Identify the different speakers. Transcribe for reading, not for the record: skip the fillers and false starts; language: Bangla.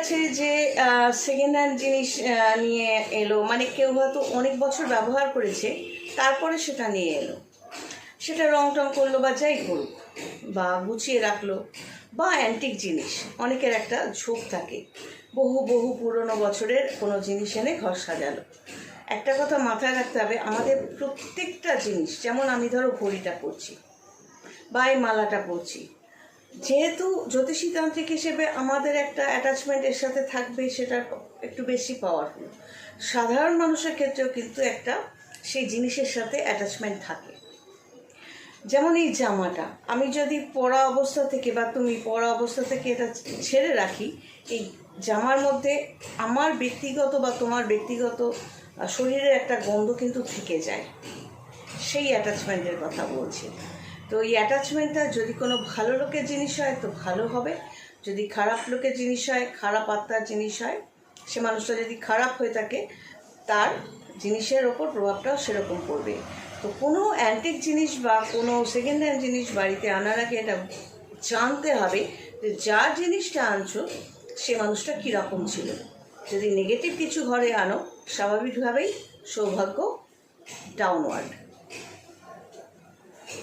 Speaker 1: আছে যে সেকেন্ড হ্যান্ড জিনিস নিয়ে এলো, মানে কেউ হয়তো অনেক বছর ব্যবহার করেছে তারপরে সেটা নিয়ে এলো, সেটা রং টং করলো বা যাই করুক, বা গুছিয়ে রাখলো, বা অ্যান্টিক জিনিস অনেকের একটা ঝোঁক থাকে, বহু বহু পুরনো বছরের কোনো জিনিস এনে ঘর সাজালো। একটা কথা মাথায় রাখতে হবে, আমাদের প্রত্যেকটা জিনিস, যেমন আমি ধরো ঘড়িটা পরছি বা এই মালাটা পরছি, যেহেতু জ্যোতিষীতান্ত্রিক হিসেবে আমাদের একটা অ্যাটাচমেন্ট এর সাথে থাকবে, সেটা একটু বেশি পাওয়ারফুল। সাধারণ মানুষের ক্ষেত্রেও কিন্তু একটা সেই জিনিসের সাথে অ্যাটাচমেন্ট থাকে। যেমন এই জামাটা আমি যদি পরা অবস্থা থেকে বা তুমি পরা অবস্থা থেকে এটা ছেড়ে রাখি, এই জামার মধ্যে আমার ব্যক্তিগত বা তোমার ব্যক্তিগত শরীরের একটা গন্ধ কিন্তু থেকে যায়। সেই অ্যাটাচমেন্টের কথা বলছি। তো এই অ্যাটাচমেন্টটা যদি কোনো ভালো লোকের জিনিস হয় তো ভালো হবে, যদি খারাপ লোকের জিনিস হয়, খারাপ আত্মার জিনিস হয়, সে মানুষটা যদি খারাপ হয়ে থাকে তার জিনিসের ওপর প্রভাবটাও সেরকম পড়বে। তো কোনো অ্যান্টিক জিনিস বা কোনো সেকেন্ড হ্যান্ড জিনিস বাড়িতে আনার আগে এটা জানতে হবে যে যার জিনিসটা আনছো সে মানুষটা কীরকম ছিল। যদি নেগেটিভ কিছু ঘরে আনো, স্বাভাবিকভাবেই সৌভাগ্য ডাউনওয়ার্ড।